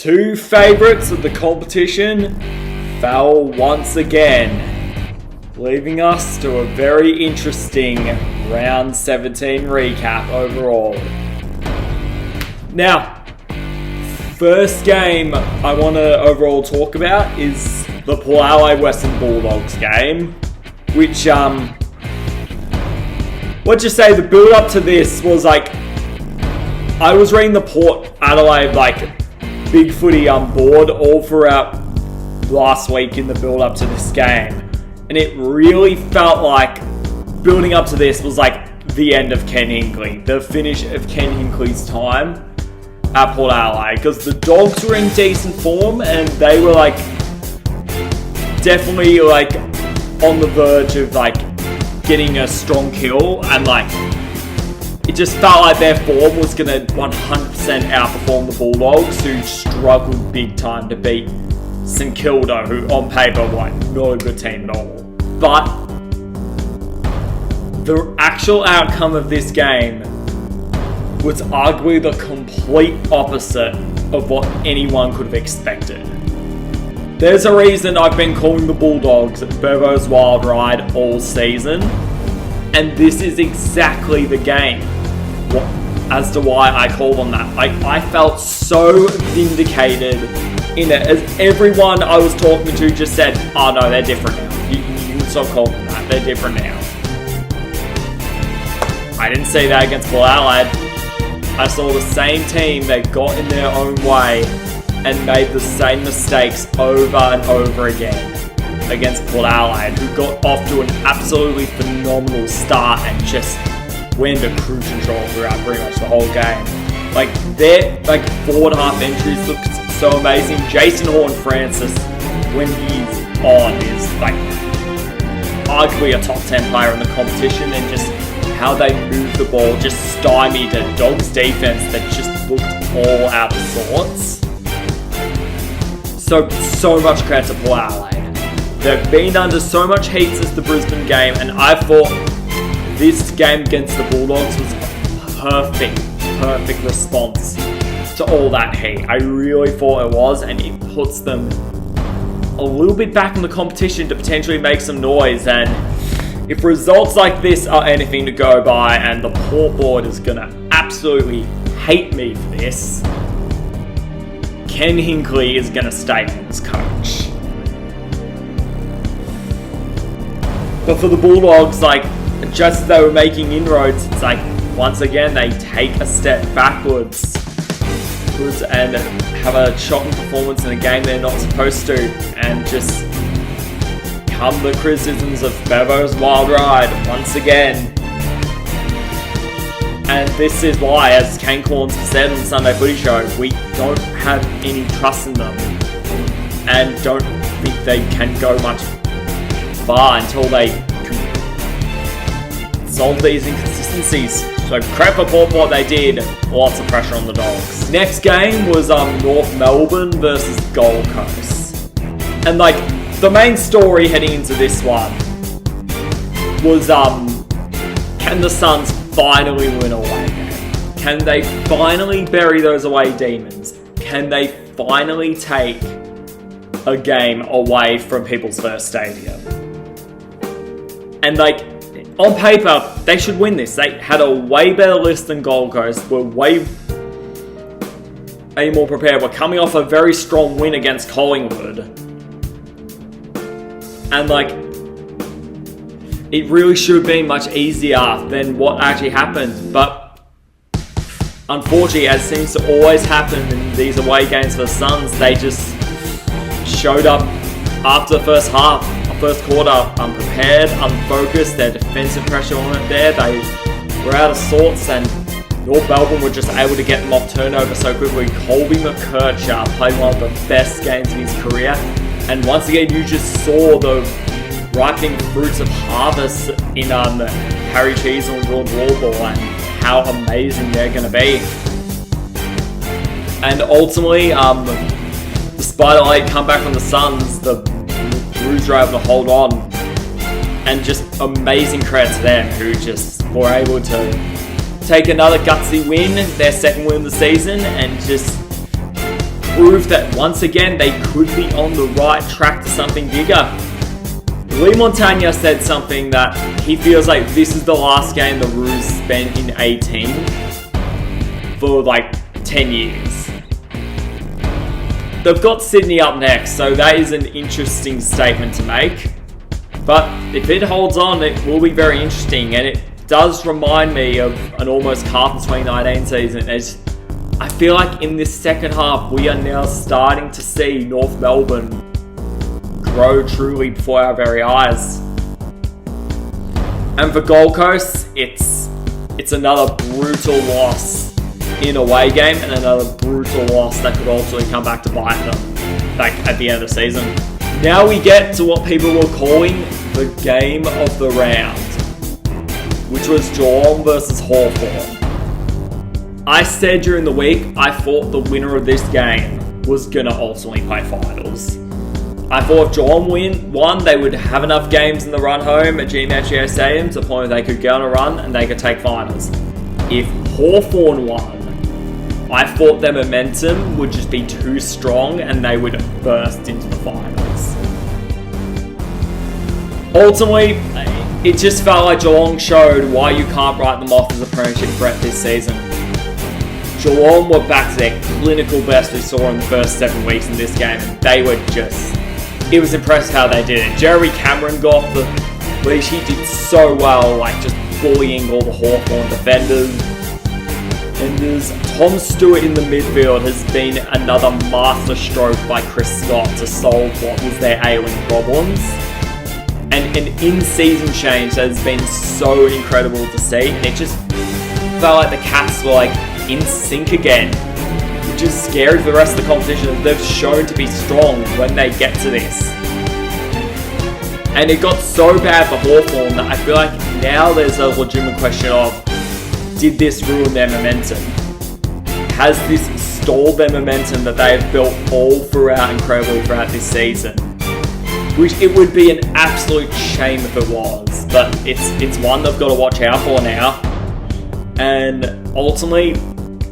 two favourites of the competition fell once again, leaving us to a very interesting round 17 recap overall. Now, first game I want to overall talk about is the Port Adelaide Western Bulldogs game, which, let's just say the build up to this was like, I was reading the Port Adelaide Big Footy board all throughout last week in the build up to this game, and it really felt like building up to this was like the end of Ken Hinkley, the finish of Ken Hinkley's time at Port Adelaide, because the Dogs were in decent form and they were definitely on the verge of getting a strong kill, and it just felt like their form was going to 100% outperform the Bulldogs, who struggled big time to beat St Kilda, who on paper were not a good team at all. But the actual outcome of this game was arguably the complete opposite of what anyone could have expected. There's a reason I've been calling the Bulldogs Bevo's Wild Ride all season, and this is exactly the game as to why I call them that. I felt so vindicated in it, as everyone I was talking to just said, oh no, they're different now. You can stop calling them that, they're different now. I didn't see that against Port Adelaide. I saw the same team that got in their own way and made the same mistakes over and over again against Port Adelaide, who got off to an absolutely phenomenal start and just went into cruise control throughout pretty much the whole game. Their forward half entries looked so amazing. Jason Horne-Francis, when he's on, is arguably a top 10 player in the competition, and just how they move the ball just stymied a Dogs defense that just looked all out of sorts. So much credit to Port Adelaide. They've been under so much heat since the Brisbane game, and I thought this game against the Bulldogs was a perfect response to all that heat. I really thought it was, and it puts them a little bit back in the competition to potentially make some noise. And if results like this are anything to go by, and the Port board is going to absolutely hate me for this, Ken Hinkley is going to stay as coach. But for the Bulldogs, just as they were making inroads, it's once again they take a step backwards and have a shocking performance in a game they're not supposed to, and just come the criticisms of Bevo's Wild Ride once again. And this is why, as Kane Corns said on the Sunday Footy Show, we don't have any trust in them and don't think they can go much far until they solve these inconsistencies. So credit for Port for what they did. Lots of pressure on the Dogs. Next game was North Melbourne versus Gold Coast. And the main story heading into this one was can the Suns finally win away game? Can they finally bury those away demons? Can they finally take a game away from People's First Stadium? And on paper, they should win this. They had a way better list than Gold Coast, were way more prepared, were coming off a very strong win against Collingwood. And it really should have been much easier than what actually happened. But unfortunately, as seems to always happen in these away games for the Suns, they just showed up after the first quarter, unprepared, unfocused. Their defensive pressure weren't there. They were out of sorts, and North Melbourne were just able to get them off turnover so quickly. Colby McKercher played one of the best games of his career, and once again, you just saw the ripening fruits of harvest in Harry Cheezel and George Wardball, and how amazing they're going to be. And ultimately, despite a late comeback from the Suns, the Blues were able to hold on, and just amazing credit to them, who just were able to take another gutsy win, their second win of the season, and just proved that once again they could be on the right track to something bigger. Lee Montagna said something that he feels like this is the last game the Roos spent in 18 for like 10 years. They've got Sydney up next, so that is an interesting statement to make. But if it holds on, it will be very interesting, and it does remind me of an almost Carlton 2019 season. I feel like in this second half, we are now starting to see North Melbourne grow truly before our very eyes. And for Gold Coast, it's another brutal loss in a away game, and another brutal loss that could ultimately come back to bite them, like at the end of the season. Now we get to what people were calling the game of the round, which was Geelong versus Hawthorn. I said during the week, I thought the winner of this game was going to ultimately play finals. I thought if Geelong won, they would have enough games in the run home at GMHBA Stadium to the point where they could go on a run and they could take finals. If Hawthorn won, I thought their momentum would just be too strong and they would burst into the finals. Ultimately, it just felt like Geelong showed why you can't write them off as a premiership threat this season. Geelong were back to their clinical best we saw in the first 7 weeks in this game, and they were just... It was impressive how they did it. Jeremy Cameron got off the leash. He did so well, like just bullying all the Hawthorn defenders. Tom Stewart in the midfield has been another master stroke by Chris Scott to solve what was their ailing problems. And an in-season change that has been so incredible to see. And it just felt like the Cats were like in sync again, which is scary for the rest of the competition. They've shown to be strong when they get to this. And it got so bad for Hawthorn that I feel like now there's a legitimate question of, did this ruin their momentum? Has this stalled their momentum that they have built all incredibly throughout this season? Which it would be an absolute shame if it was, but it's one they've got to watch out for now. And ultimately,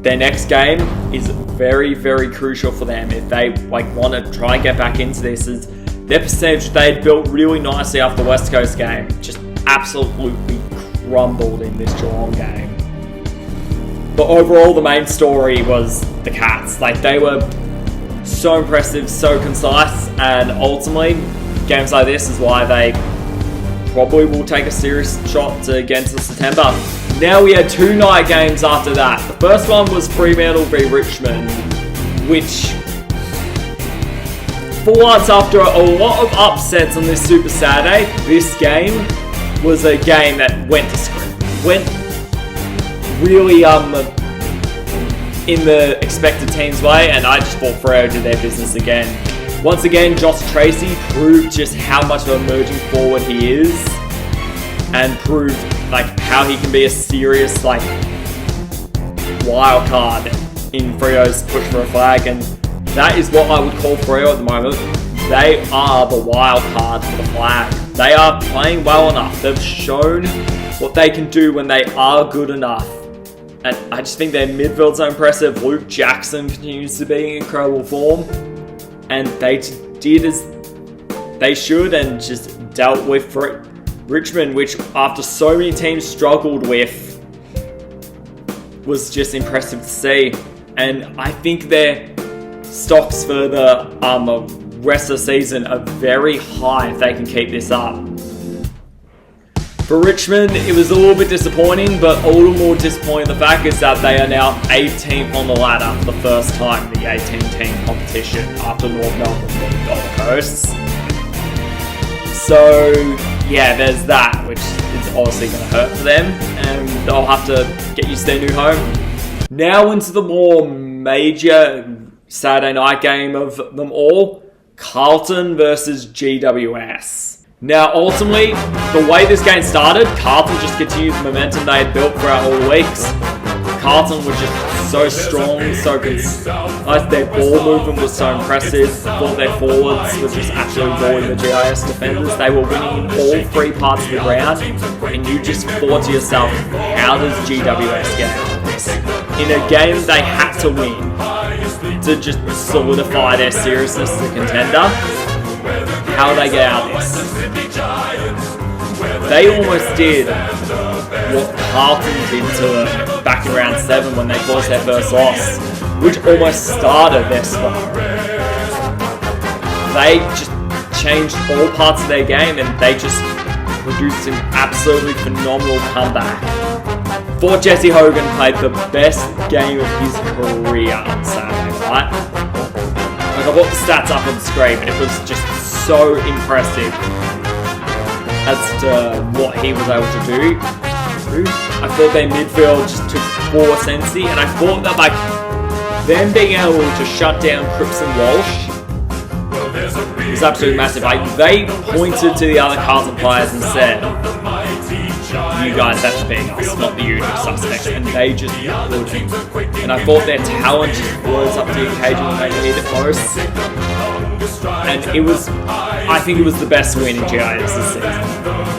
their next game is very, very crucial for them if they want to try and get back into this. Is their percentage they'd built really nicely after the West Coast game just absolutely crumbled in this Geelong game. But overall, the main story was the Cats. They were so impressive, so concise, and ultimately, games like this is why they probably will take a serious shot to get into September. Now we had 2 night games after that. The first one was Fremantle v Richmond, which, for once after a lot of upsets on this Super Saturday, this game was a game that went to script. Went really in the expected team's way, and I just thought Freo did their business again. Once again, Josh Tracy proved just how much of an emerging forward he is, and proved how he can be a serious wild card in Freo's push for a flag, and that is what I would call Freo at the moment. They are the wild card for the flag. They are playing well enough. They've shown what they can do when they are good enough. And I just think their midfield's so impressive. Luke Jackson continues to be in incredible form. And they did as they should and just dealt with Richmond, which after so many teams struggled with, was just impressive to see. And I think their stocks for the rest of the season are very high if they can keep this up. For Richmond, it was a little bit disappointing, but a little more disappointing the fact is that they are now 18th on the ladder for the first time in the 18-team competition after North Melbourne beat Gold Coast. So, yeah, there's that, which is obviously going to hurt for them, and they'll have to get used to their new home. Now into the more major Saturday night game of them all, Carlton versus GWS. Now, ultimately, the way this game started, Carlton just continued the momentum they had built throughout all the weeks. Carlton was just so strong, so concise. Their ball movement was so impressive. Thought their forwards were just absolutely bullying the GIS defenders. They were winning in all 3 parts of the ground, and you just thought to yourself, how does GWS get out of this? In a game they had to win. to just solidify their seriousness as a contender. How do they get out of this? They almost did what Carlton did to them back in round 7 when they caused their first loss, which almost started their spot. They just changed all parts of their game and they just produced an absolutely phenomenal comeback. Thought Jesse Hogan played the best game of his career on Saturday, right? Like, I brought the stats up on the screen, but it was just so impressive as to what he was able to do. I thought their midfield just took poor Sensi, and I thought that like them being able to shut down Cripps and Walsh was absolutely massive. Like, they pointed to the other Carlton players and said, "You guys have to beat us, not the usual suspects," and they just wouldn't. And I thought their talent just rose up to the occasion when they needed it most. And it was, I think it was the best win in GIS this season.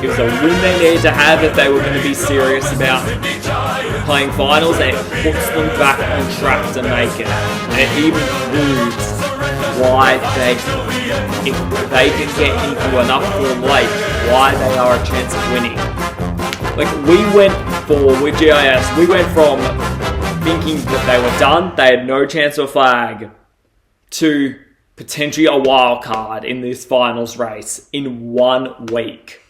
It was a win they needed to have if they were going to be serious about playing finals, and it puts them back on track to make it. And it even proves why if they can get into enough form late, why they are a chance of winning. Like, with GIS, we went from thinking that they were done, they had no chance of a flag, to potentially a wild card in this finals race in 1 week.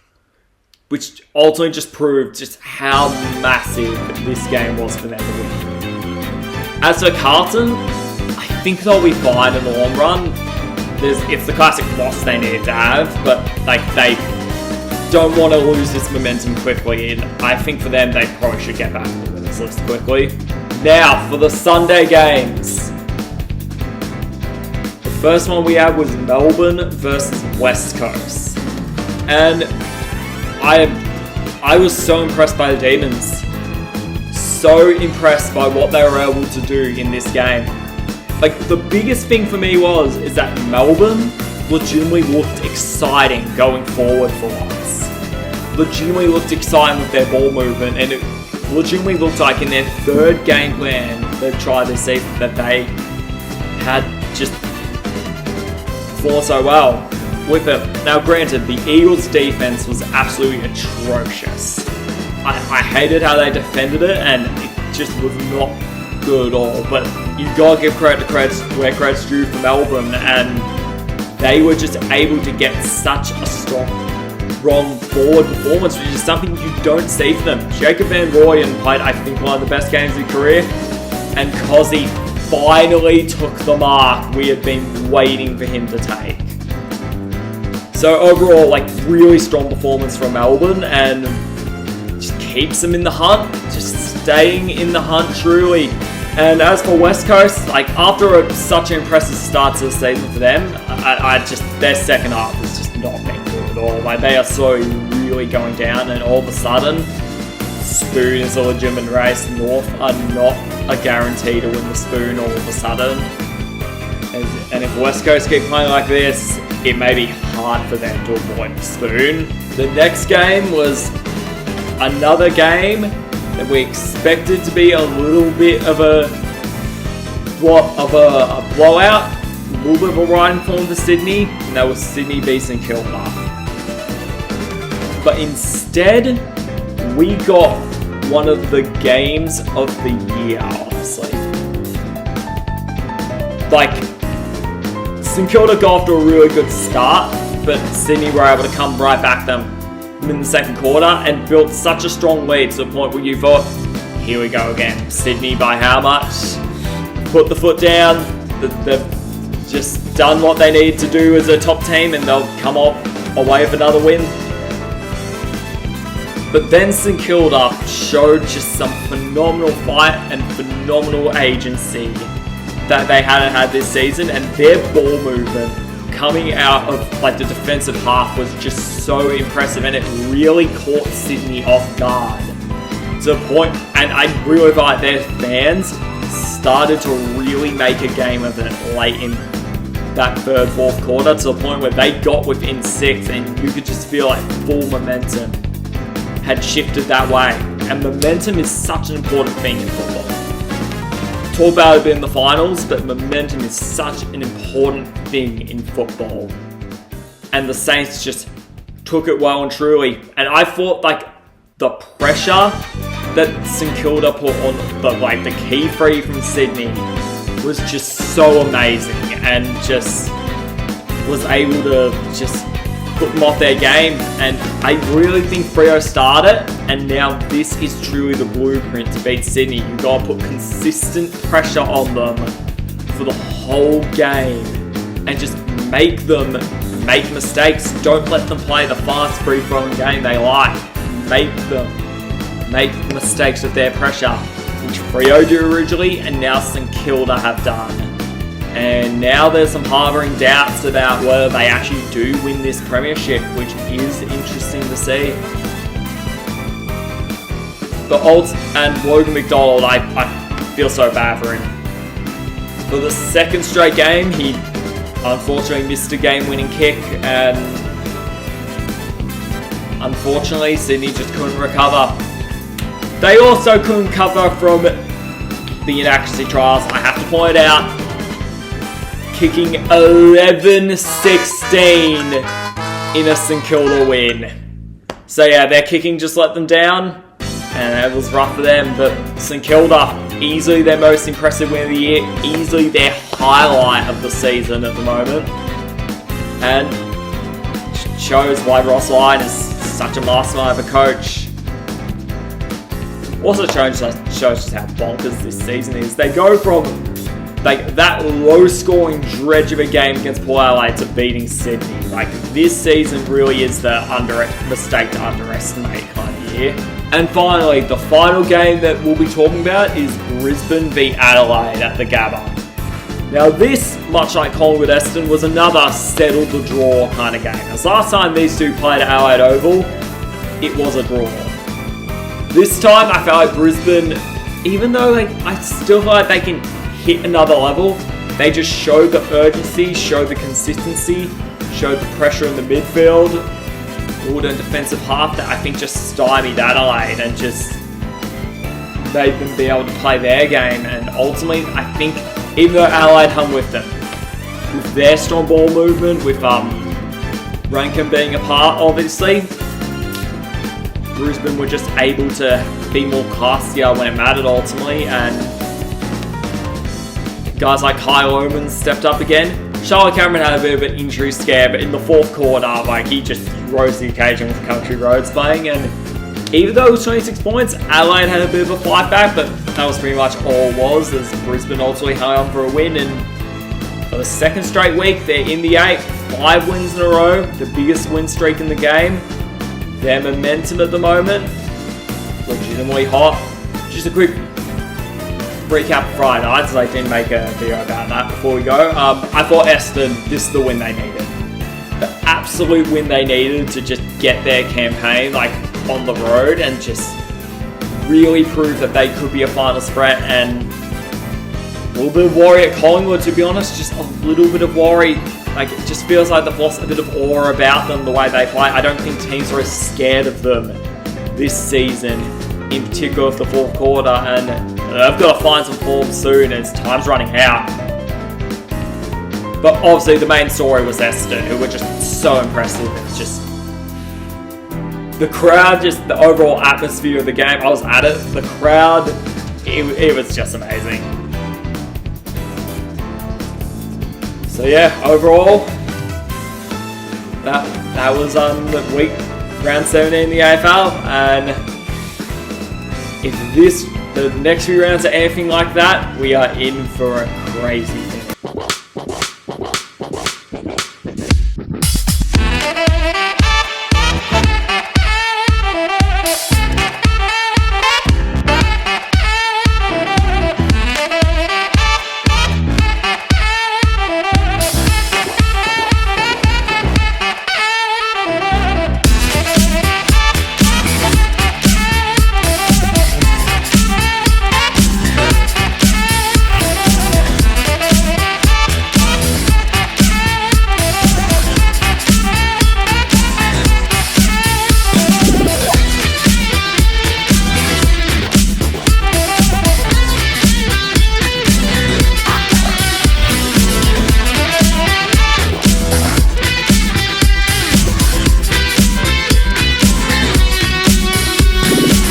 Which ultimately just proved just how massive this game was for them to win. As for Carlton, I think they'll be fine in the long run. It's the classic loss they needed to have, but like they don't want to lose this momentum quickly, and I think for them they probably should get back to the winners list quickly. Now for the Sunday games. The first one we had was Melbourne versus West Coast, and I was so impressed by the Demons. So impressed by what they were able to do in this game. Like, the biggest thing for me is that Melbourne legitimately looked exciting going forward for once. Legitimately looked exciting with their ball movement, and it legitimately looked like in their third game plan they've tried this season that they had just performed so well with it. Now granted, the Eagles' defense was absolutely atrocious. I hated how they defended it, and it just was not good at all. But you gotta give credit where credit's due for Melbourne, and they were just able to get such a strong forward performance, which is something you don't see from them. Jacob Van Rooyen played, I think, one of the best games of his career, and Cozzy finally took the mark we had been waiting for him to take. So overall, like, really strong performance from Melbourne, and just keeps them in the hunt, just staying in the hunt truly. And as for West Coast, like, after such an impressive start to the season for them, their second half has just not been good at all. Like, they are slowly really going down, and all of a sudden, Spoon is a legitimate race. North are not a guarantee to win the Spoon all of a sudden. And if West Coast keep playing like this, it may be hard for them to avoid the Spoon. The next game was another game that we expected to be a little bit of a blowout, a little bit of a riding form for Sydney, and that was Sydney v St Kilda. But instead, we got one of the games of the year, honestly. Like, St Kilda got off to a really good start, but Sydney were able to come right back them in the second quarter and built such a strong lead to the point where you thought, here we go again. Sydney by how much? Put the foot down. They've just done what they need to do as a top team, and they'll come off away with another win. But then St Kilda showed just some phenomenal fight and phenomenal agency that they hadn't had this season, and their ball movement coming out of like the defensive half was just so impressive, and it really caught Sydney off guard to the point, and I really thought their fans started to really make a game of it late in that third, fourth quarter, to the point where they got within 6, and you could just feel like full momentum had shifted that way. And momentum is such an important thing in football. talk about it a bit in the finals, but momentum is such an important thing in football. And the Saints just took it well and truly. And I thought like the pressure that St Kilda put on the key three from Sydney was just so amazing, and just was able to just put them off their game. And I really think Freo started, and now this is truly the blueprint to beat Sydney. You gotta put consistent pressure on them for the whole game and just make them make mistakes. Don't let them play the fast free-flowing game they like. Make them make mistakes with their pressure, which Freo did originally, and now St Kilda have done. And now there's some harbouring doubts about whether they actually do win this premiership, which is interesting to see. But and Logan McDonald, I feel so bad for him. For the second straight game, he unfortunately missed a game-winning kick, and unfortunately Sydney just couldn't recover. They also couldn't cover from the inaccuracy trials, I have to point out. Kicking 11-16 in a St Kilda win. So yeah, their kicking just let them down, and it was rough for them. But St Kilda, easily their most impressive win of the year, easily their highlight of the season at the moment, and shows why Ross Lyon is such a mastermind of a coach. Also shows just how bonkers this season is. They go from that low-scoring dredge of a game against Port Adelaide to beating Sydney. This season really is the mistake to underestimate kind of year. And finally, the final game that we'll be talking about is Brisbane v Adelaide at the Gabba. Now this, much like Collingwood Essendon, was another settle the draw kind of game. As last time these two played at Adelaide Oval, it was a draw. This time I felt like Brisbane, even though I still feel like they can hit another level, they just showed the urgency, showed the consistency, showed the pressure in the midfield, built a defensive half that I think just stymied Adelaide and just made them be able to play their game. And ultimately, I think even though Adelaide hung with them, with their strong ball movement, with Rankin being a part, obviously, Brisbane were just able to be more classier when it mattered ultimately, and guys like Kyle Oman stepped up again. Charlotte Cameron had a bit of an injury scare, but in the fourth quarter, he just rose to the occasion with Country Roads playing, and even though it was 26 points, Adelaide had a bit of a fight back, but that was pretty much all it was, as Brisbane ultimately hung on for a win. And for the second straight week, they're in the 8, 5 wins in a row, the biggest win streak in the game. Their momentum at the moment, legitimately hot. Just a quick recap of Friday night, as I didn't make a video about that before we go. I thought Essendon, this is the win they needed. The absolute win they needed to just get their campaign on the road and just really prove that they could be a finals threat. And a little bit of worry at Collingwood, to be honest, just a little bit of worry. It just feels like they've lost a bit of aura about them, the way they play. I don't think teams are as scared of them this season, in particular of the fourth quarter, and they've got to find some form soon as time's running out. But obviously the main story was Essendon, who were just so impressive. It's just the crowd, just the overall atmosphere of the game. I was at it. The crowd, it was just amazing. So yeah, overall, that was week round 17 in the AFL, and if the next few rounds are anything like that, we are in for a crazy thing.